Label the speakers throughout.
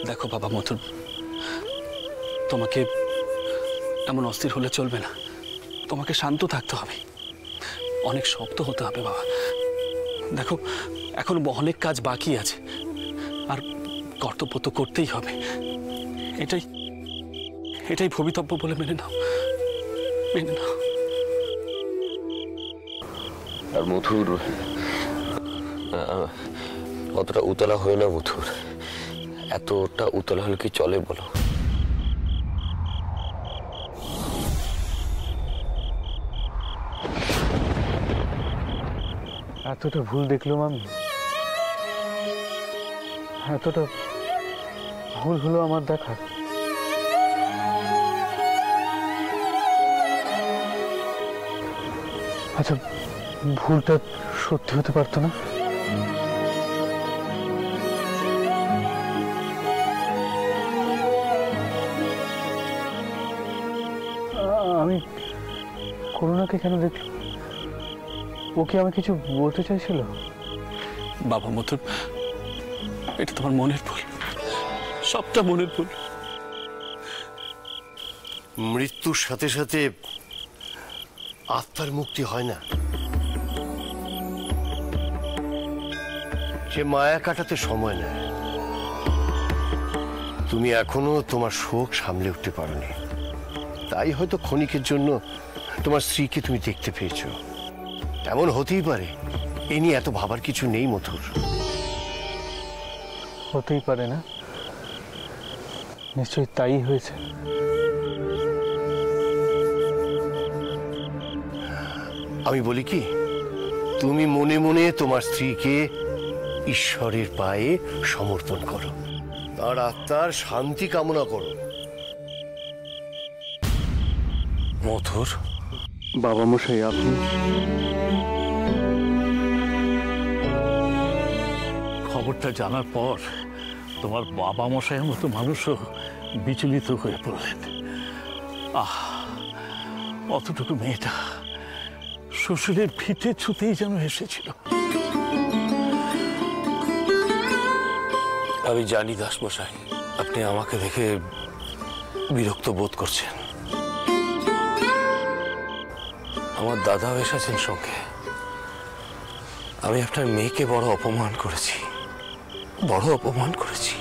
Speaker 1: দেখো বাবা মথুর, তোমাকে এমন অস্থির হলে চলবে না। তোমাকে শান্ত থাকতে হবে, অনেক শক্ত হতে হবে বাবা। দেখো এখন অনেক কাজ বাকি আছে, আর কর্তব্য তো করতেই হবে। এটাই ভবিতব্য বলে মেনে নাও, মেনে নাও।
Speaker 2: আর মথুর, অতটা উতলা হয়ে না মথুর। এতটা উতলা হলে কি চলে বলো?
Speaker 3: এতটা ভুল দেখলাম আমি, এতটা ভুল হলো আমার দেখা। আচ্ছা, ভুলটা সত্যি হতে পারতো না? আমি করুণাকে কেন দেখলাম? ও কি আমাকে কিছু বলতে চাইছিল?
Speaker 1: বাবা মথুর, এটা তোমার মনের ভুল, সবটা মনের ভুল।
Speaker 4: মৃত্যুর সাথে সাথে আত্মার মুক্তি হয় না। সে মায়া কাটাতে সময় নেয়। তুমি এখনো তোমার শোক সামলে উঠতে পারোনি, তাই হয়তো ক্ষণিকের জন্য তোমার স্ত্রীকে তুমি দেখতে পেয়েছো। এমন হতেই পারে, এ নিয়ে এত ভাবার কিছু নেই মথুর।
Speaker 3: হতেই পারে না? নিশ্চয়ই তাই হয়েছে।
Speaker 4: আমি বলি কি, তুমি মনে মনে তোমার স্ত্রীকে ঈশ্বরের পায়ে সমর্পণ করো, তার আত্মার শান্তি কামনা করো।
Speaker 1: মথুর,
Speaker 3: বাবা মশাই, আপনি
Speaker 5: খবরটা জানার পর তোমার বাবা মশাইয়ের মতো মানুষও বিচলিত হয়ে পড়লেন। অতটুকু মেয়েটা শ্বশুরের ভিটে ছুতেই যেন এসেছিল।
Speaker 2: আমি জানি দাসমশাই, আপনি আমাকে দেখে বিরক্ত বোধ করছেন। আমার দাদাও এসেছেন সঙ্গে। আমি আপনার মেয়েকে বড় অপমান করেছি, বড় অপমান করেছি।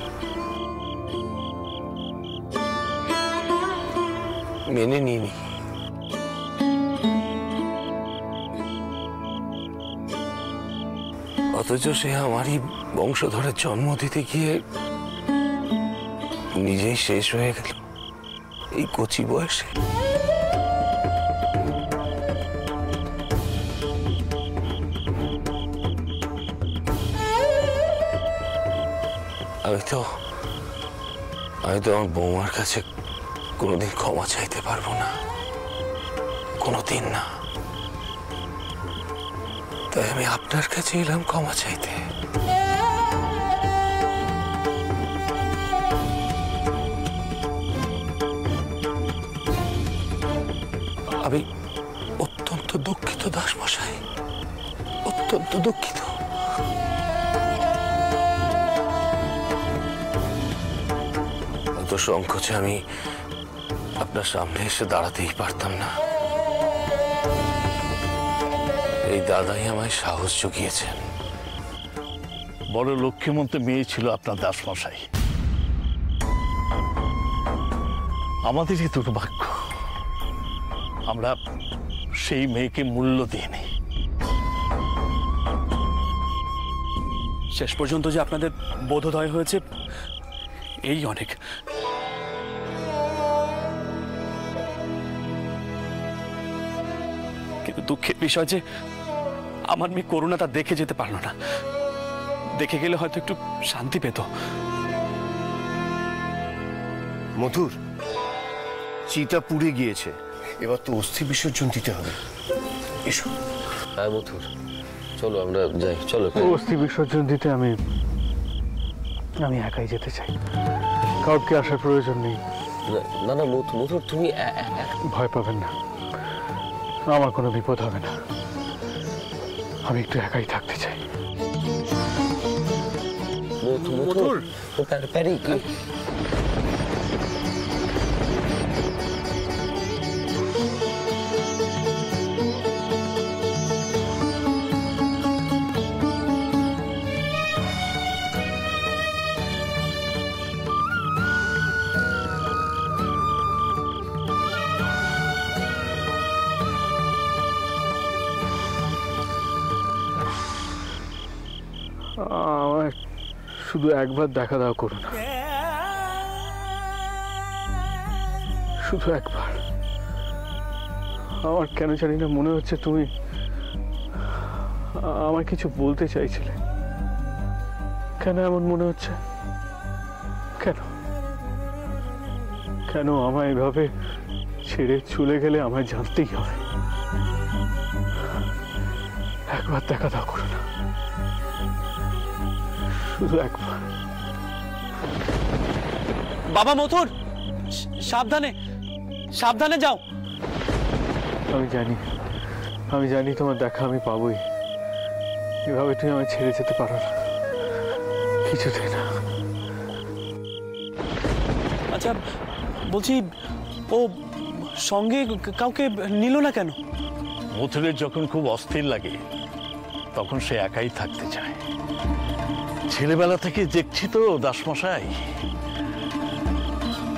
Speaker 2: মেনে নিইনি। অথচ সে আমারই বংশধরের জন্ম দিতে গিয়ে নিজেই শেষ হয়ে গেল এই কচি বয়সে। আমি তো আমার বৌমার কাছে কোনোদিন ক্ষমা চাইতে পারবো না, কোনোদিন না। তাই আমি আপনার কাছে এলাম ক্ষমা চাইতে। আমি অত্যন্ত দুঃখিত দাসমশাই, অত্যন্ত দুঃখিত। অত সংকোচে আমি আপনার সামনে এসে দাঁড়াতেই পারতাম না। এই দাদাই আমায় সাহস জুগিয়েছেন।
Speaker 5: বড় লক্ষ্মীমন্ত মেয়ে ছিল আপনার দাসমশাই। আমাদেরই দুর্ভাগ্য, আমরা সেই মেয়েকে মূল্য দিইনি।
Speaker 1: শেষ পর্যন্ত যে আপনাদের বোধোদয় হয়েছে, এই অনেক। কিন্তু দুঃখের বিষয় যে আমার মেয়ে করুণা তা দেখে যেতে পারলো না। দেখে গেলে হয়তো একটু শান্তি পেত।
Speaker 4: মধুর, চিতা পুড়ে গিয়েছে, এবার তো অস্থি বিসর্জন দিতে হবে। এসো।
Speaker 2: হ্যাঁ মথুর, চলো আমরা যাই। চলো।
Speaker 3: অস্থি বিসর্জন দিতে আমি একাই যেতে চাই, কাউকে আসার প্রয়োজন নেই।
Speaker 2: না না মথুর, তুমি
Speaker 3: ভয় পাবেন না, আমার কোনো বিপদ হবে না। আমি একটু একাই থাকতে চাই।
Speaker 1: মধুর
Speaker 2: প্যারি
Speaker 3: আমার শুধু একবার দেখা দাও করুন, শুধু একবার। আমার কেন জানি না মনে হচ্ছে তুমি আমার কিছু বলতে চাইছিলে। কেন এমন মনে হচ্ছে? কেন কেন আমায় এভাবে ছেড়ে চলে গেলে আমায় জানতেই হবে। একবার দেখা দাও করুন, শুধু একবার।
Speaker 1: বাবা মথুর, সাবধানে সাবধানে যাও।
Speaker 3: আমি জানি তোমার দেখা আমি পাবোই। এভাবে তুমি আমায় ছেড়ে যেতে পারো না, কিছুতেই না।
Speaker 1: আচ্ছা বলছি, ও সঙ্গে কাউকে নিল না কেন?
Speaker 5: মথুরের যখন খুব অস্থির লাগে তখন সে একাই থাকতে চায়। ছেলেবেলা থেকে দেখছি তো দাসমশাই,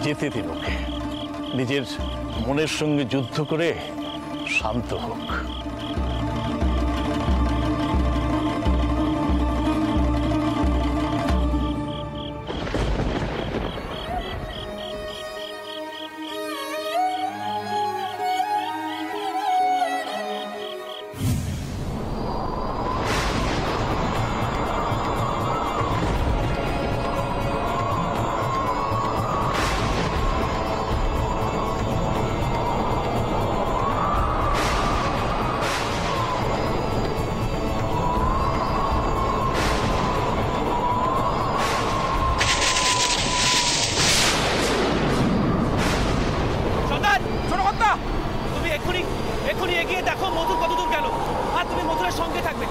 Speaker 5: যেতে দিন ওকে, নিজের মনের সঙ্গে যুদ্ধ করে শান্ত হোক।
Speaker 1: এক্ষুনি এগিয়ে দেখো মধুর কত দূর গেল, আর তুমি মধুরের সঙ্গে থাকবে।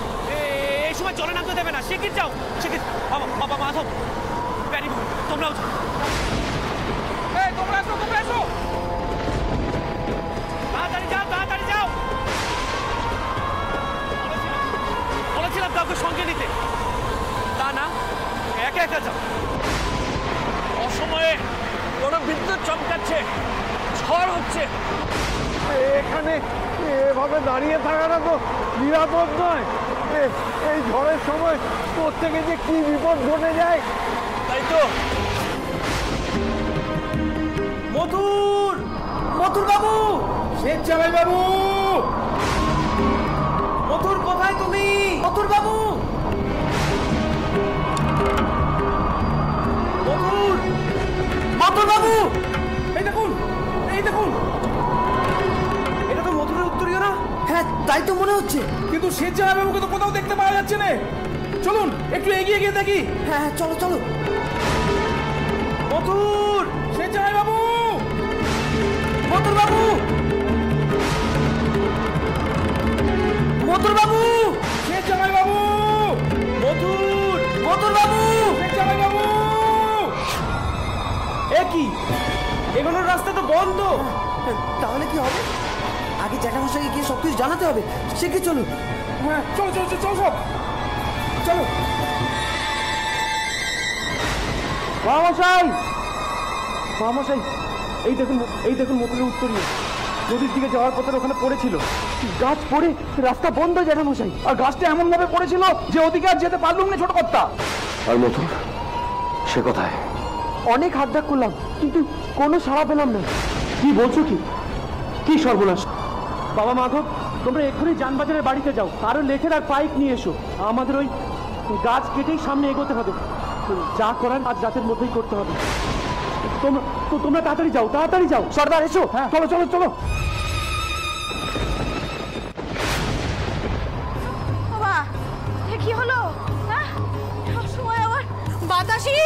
Speaker 1: এই সময় জলে নামতে দেবে না, শিগগির যাও, শিগগির। বাবা মাধব, প্যারি, তোমরাও যাও। তোমরা এসো, তাড়াতাড়ি যাও, তাড়াতাড়ি যাও। বলেছিলাম কাউকে সঙ্গে নিতে, তা না একা একা যাও। অসময়ে কোনো বিদ্যুৎ চমকাচ্ছে, ঝড় হচ্ছে।
Speaker 3: এখানে এভাবে দাঁড়িয়ে থাকাটা তো নিরাপদ নয়। এই ঝড়ের সময় তোর থেকে যে কি বিপদ ঘটে যায়।
Speaker 1: তাই তো। মধুর বাবু, শেখ জামাই বাবু, মধুর কোথায় তুমি? মধুর বাবু, মধুর বাবু, এই দেখুন, এই দেখুন, এটা তো মধুরের উত্তরীয় না?
Speaker 6: হ্যাঁ তাই তো মনে হচ্ছে,
Speaker 1: কিন্তু শেখ জামাই বাবুকে তো কোথাও দেখতে পাওয়া যাচ্ছে না। চলুন একটু এগিয়ে গিয়ে দেখি।
Speaker 6: হ্যাঁ চলো চলো।
Speaker 1: মধুর, শেখ জামাই বাবু, মধুর বাবু, মধুর বাবু, শেখ জামাই বাবু, মধুর বাবু, শেখ জামাই বাবু। এ কি, এগোনোর রাস্তা তো বন্ধ।
Speaker 6: তাহলে কি হবে? আগে জ্যাঠামশাইকে গিয়ে সবকিছু জানাতে হবে। সে কি, চলো।
Speaker 1: হ্যাঁ চলো চলো চলো সব চলো।
Speaker 3: মহামশাই, এই দেখুন মধুরের উত্তরীয় নদীর দিকে যাওয়ার পথে ওখানে পড়েছিল। গাছ পড়ে রাস্তা বন্ধ জ্যাঠামশাই। আর গাছটা এমন ভাবে পড়েছিল যে ওদিকে আর যেতে পারলুম না ছোট কর্তা।
Speaker 4: আর মধুর সে কোথায়?
Speaker 3: অনেক হাত ডাক করলাম কিন্তু কোনো সাড়া পেলাম না। কি বলছো? কি সর্বনাশ! বাবা মাধব, তোমরা এক্ষুনি যানবাজারের বাড়িতে যাও, আরো লেঠের আর পাইপ নিয়ে এসো। আমাদের ওই গাছ কেটেই সামনে এগোতে হবে। যা করার আজ রাতের মধ্যেই করতে হবে। তোমরা তাড়াতাড়ি যাও, তাড়াতাড়ি যাও। সর্দার এসো। হ্যাঁ চলো চলো চলো।
Speaker 7: বাবা, এ কি হলো? হ্যাঁ, সবসময় আবার বাতাসি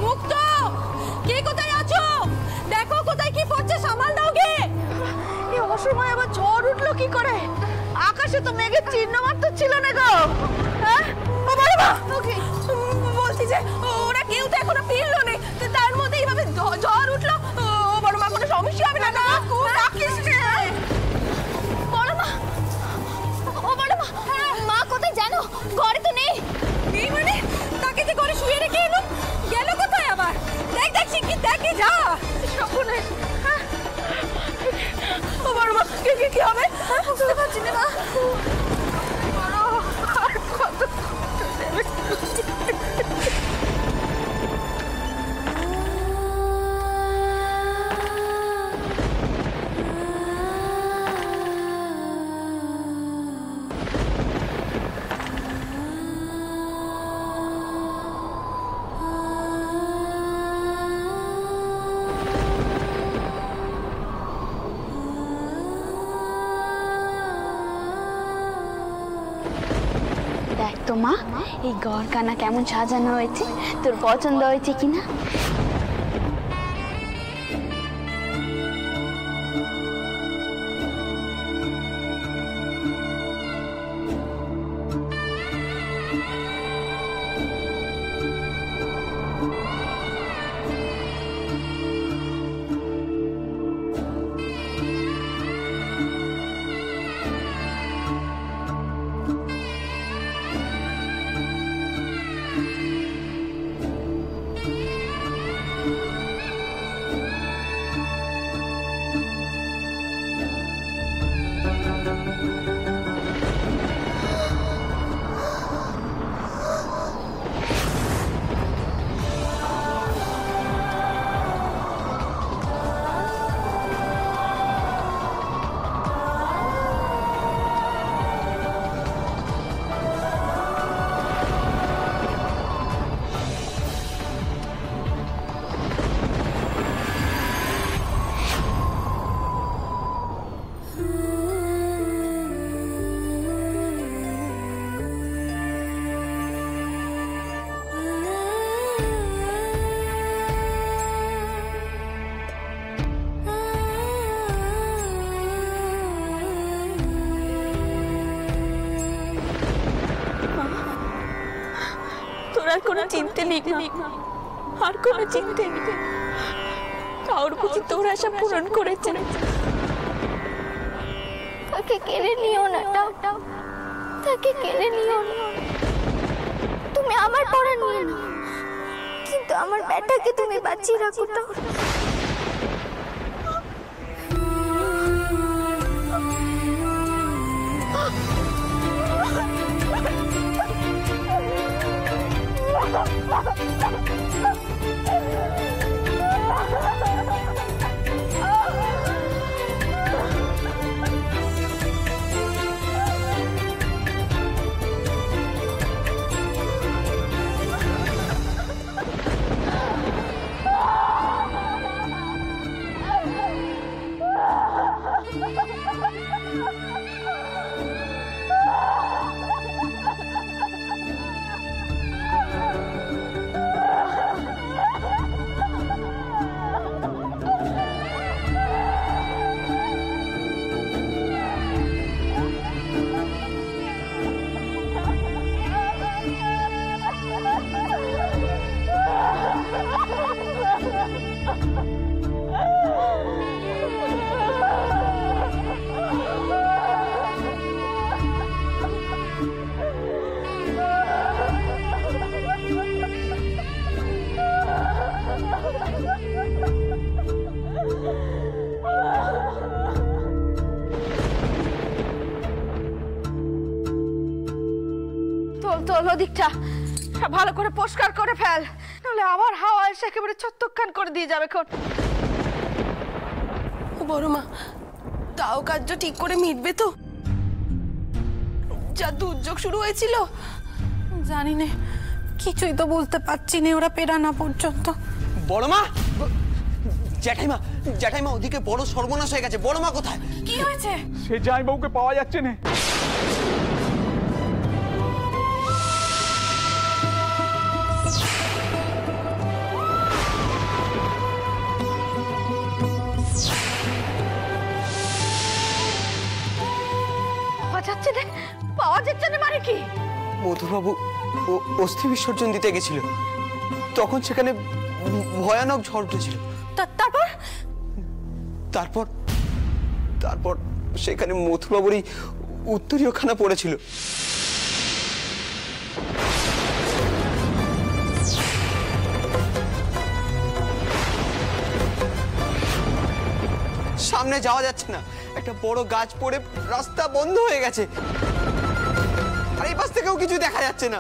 Speaker 7: মুক্ত। কে কোথায় আছো? দেখো কোথায় কি পড়ছে, সামাল দাও গে। এই অসময় আবার ঝড় উঠলো কি করে? আকাশে তো মেঘের চিহ্ন মাত্র ছিল না গো। হ্যাঁ ও বড় মা, ওকে বলছি যে ওরা কেউ তো এখনো ফিরলো না, তার মধ্যে এইভাবে ঝড় উঠলো। ও বড় মা, কোনো সমস্যা হবে না তো? রাখিস রে বড় মা। ও বড় মা, মা কোথায় জানো? ঘরে তো নেই। নেই মানে? তাকে যে ঘরে শুয়ে রেখে এলো, গেল কোথায় আবার? দেখ দেখ শিগগির দেখে যা। সকলে ও বড় মা, কি হবে বুঝতে পারছি না মা। আর কত
Speaker 8: দেখ তো মা, এই গড়খানা কেমন সাজানো হয়েছে, তোর পছন্দ হয়েছে কিনা?
Speaker 7: আর কোনো চিন্তা নেই না, আর কোনো চিন্তা নেই। কাউর বুঝি তোর আশা পূরণ করেছে।
Speaker 8: তাকে কেড়ে নিও না, তাকে কেড়ে নিও না। তুমি আমার পড়া নিয়ে নাও, কিন্তু আমার বেটাকে তুমি বাঁচিয়ে রাখো তো।
Speaker 7: ওদিকটা ভালো করে পরিষ্কার করে ফেল, নাহলে আবার হাওয়া এসে একেবারে ছত্তখান করে দিয়ে যাবে।
Speaker 9: বড় মা, তাও কার্য ঠিক করে মিটবে তো? যা দুর্যোগ শুরু হয়েছিল জানি না, কিছুই তো বুঝতে পারছি না ওরা পেরানা পর্যন্ত।
Speaker 6: বড় মা, জ্যাঠাইমা জ্যাঠাইমা ওদিকে বড় সর্বনাশ হয়ে গেছে। বড় মা কোথায়?
Speaker 9: কি হয়েছে?
Speaker 3: সে জামাইবাবুকে পাওয়া যাচ্ছে না।
Speaker 7: যাচ্ছে না, পাওয়া যাচ্ছে না মানে কি?
Speaker 6: মধুবাবু অস্থি বিসর্জন দিতে গেছিল, তখন সেখানে ভয়ানক ঝড় উঠেছিল।
Speaker 7: তারপর
Speaker 6: তারপর তারপর সেখানে মধুবাবুরই উত্তরীয় খানা পড়েছিল। সামনে যাওয়া যাচ্ছে না, একটা বড় গাছ পড়ে রাস্তা বন্ধ হয়ে গেছে, আর এই পাশ থেকেও কিছু দেখা যাচ্ছে না।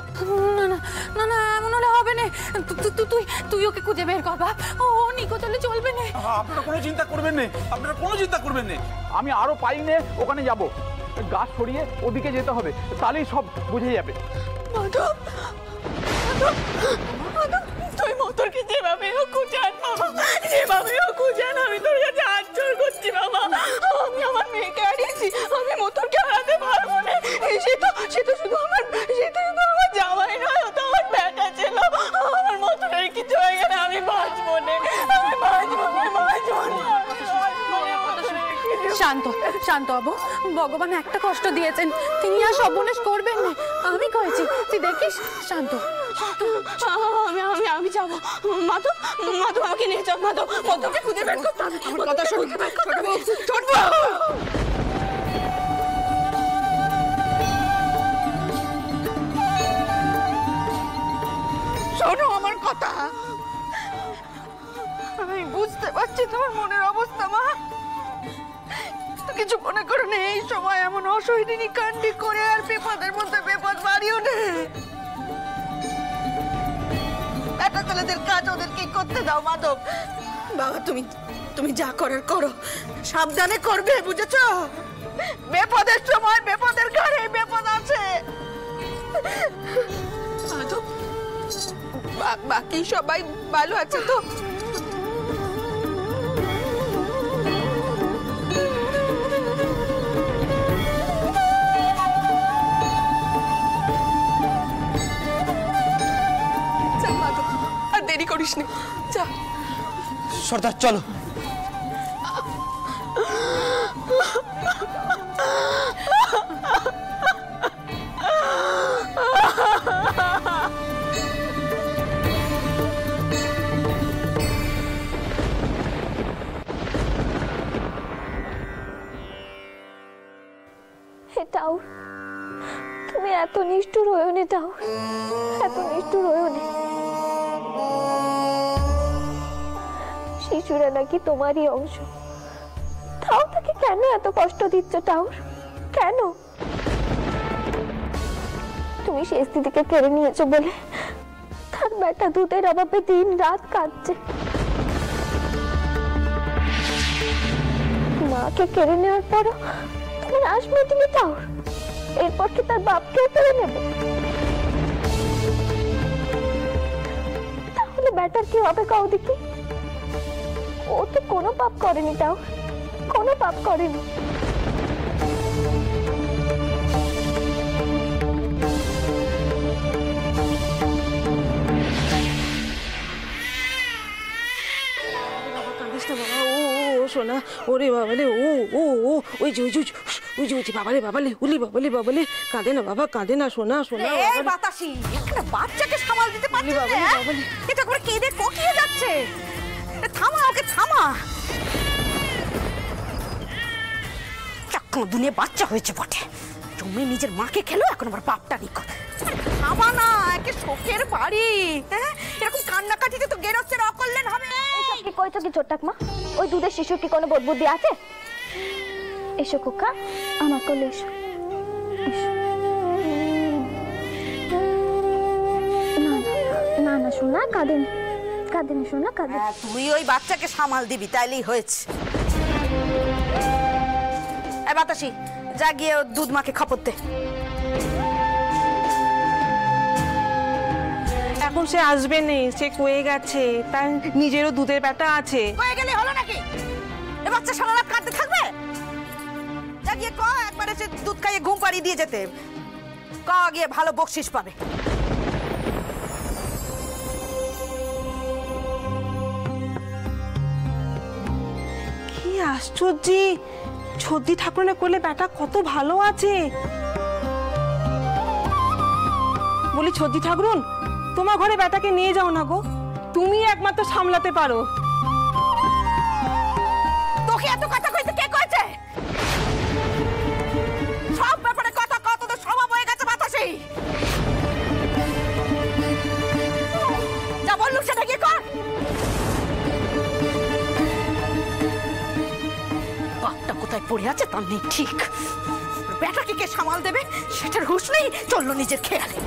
Speaker 9: না না না না, এমন হলে হবে না। তুই ওকে খুঁজে বের কর বাপ, ও নিখোঁজ হলে চলবে না।
Speaker 10: আপনারা কোনো চিন্তা করবেন না, আপনারা কোনো চিন্তা করবেন না। আমি আরো পাই নে ওখানে যাব, গাছ সরিয়ে ওদিকে যেতে হবে, তাহলেই সব বুঝে যাবে।
Speaker 7: মাধব, তুই মতরকে যেভাবে হোক খুঁজান বাবা, যেভাবে হোক খুঁজান। আমি তোর কাছে হাত জোড় করছি বাবা, আমি আমার মেয়েকে হারিয়েছি, আমি মতরকে হারাতে পারবো না। সে তো শুধু আমার জামাই নয়, ও তো আমার বেটা ছিল। আমার মতরের কিছু হয়ে গেলে আমি বাঁচবো না, আমি বাঁচবো না।
Speaker 9: শান্ত শান্ত বাবু, ভগবান একটা কষ্ট দিয়েছেন, তিনি আর সর্বনাশ করবেন না। আমি করেছি, তুই দেখিস। শান্ত
Speaker 7: আমি যাবো। মাধব, আমাকে নিয়ে যাও। মাধব, মধুকে খুঁজে বের করতে হবে। আমার কথা শোন, ছোট বউ। শোনো আমার কথা, আমি বুঝতে পারছি তোমার মনের অবস্থা মা। কিছু মনে করো না, এই সময় এমন অসহনীয় কাণ্ডি করে আর বিপদের মধ্যে বিপদ বাড়িও না। একটা ছেলেদের কাজ ওদেরকে করতে দাও মাধব। বাবা তুমি যা করার করো, সাবধানে করবে, বুঝেছো? বিপদের সময় বিপদের ঘরে বিপদ আছে। মাধব, বাকি সবাই ভালো আছে তো? দেরি করিস নি, যা।
Speaker 6: সর্দার চলো।
Speaker 8: টাউর, তুমি এত নিষ্ঠুর হয়েও নি টাউর, এত নিষ্ঠুর হয়েও নি। শিশুরা নাকি তোমারই অংশ, তাও তাকে কেন এত কষ্ট দিচ্ছ টাউর? কেন? তুমি সেই স্ত্রীকে কেড়ে নিয়েছো বলে তার বেটা দুধের অভাবে দিন রাত কাঁদছে। মাকে কেড়ে নেওয়ার পরও তোমার আশ মেটেনি টাউর, এরপর কি তার বাপকেও কেড়ে নেবে? তাহলে বেটার কি হবে কাউ দেখি? ও তো কোনো পাপ করেনি টাউর, কোনো পাপ করেনি।
Speaker 7: শোনা, ওরে বাবালে, ও ও ও ওই যে বাবালে বাবালে, উলি বাবালে বাবালে, কাঁদে না বাবা, কাঁদে না, শোনা শোনা।
Speaker 9: এই বাতাসি, একটা বাচ্চাকে সামাল দিতে পারছিস না? এটা করে কেঁদে কোকিয়ে যাচ্ছে। থামা ওকে, থামা। দুনিয়া বাচ্চা হয়েছে বটে, তুমি নিজের মাকে খেলো, এখন আবার বাপটা নিকট। থামা না, একে শোকের বাড়ি। হ্যাঁ, এরকম কান্নাকাটিতে তো গেরস্তের অকল্যাণ হবে।
Speaker 8: এসব কি কইছো কি ছোট্টাকমা? ওই দুধের শিশুর কি কোনো বোধ বুদ্ধি আছে? এসো খোকা, আমার কোলে এসো। না না শোনা, কাঁদেনি কাঁদেনি শোনা, কাঁদে।
Speaker 9: তুই ওই বাচ্চাকে সামাল দিবি, তাইলেই হয়েছে। এই বাতাসি, যা গিয়ে দুধ মাকে খপর দে।
Speaker 7: এখন সে আসবে না, সে কয়ে গেছে, তার নিজেরও দুধের বেটা আছে।
Speaker 9: কয়ে গেলে হলো নাকি? এ বাচ্চা সারা রাত কাঁদতে থাকবে? যা গিয়ে ক, একবারে সে দুধ খাইয়ে ঘুম পাড়িয়ে দিয়ে যেতে। ক গিয়ে ভালো বকশিস পাবে।
Speaker 7: কি আশ্চর্য, ছদ্দি ঠাকুরের কোলে বেটা কত ভালো আছে। বলি ছদ্দি ঠাকুরুন, তোমার ঘরে বেটাকে নিয়ে যাও না গো, তুমি একমাত্র সামলাতে পারো।
Speaker 9: তোকে এত কথা কইতে কে কইছে? সব ব্যাপারে কথা কত তো স্বভাব হয়ে গেছে বাতাসে। যা বললু সেটা কি কর। বাপটা কোথায় পড়ে আছে তার নেই ঠিক, বেটাকে কে সামাল দেবে সেটার হুঁশ নেই, চললো নিজের খেয়ালে।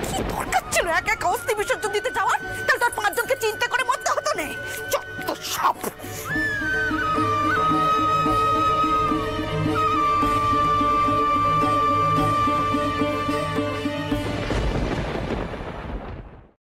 Speaker 9: কি দরকার ছিল এক এক অস্থি বিসর্জন দিতে যাওয়ার? তাহলে তোর 5 জনকে চিন্তা করে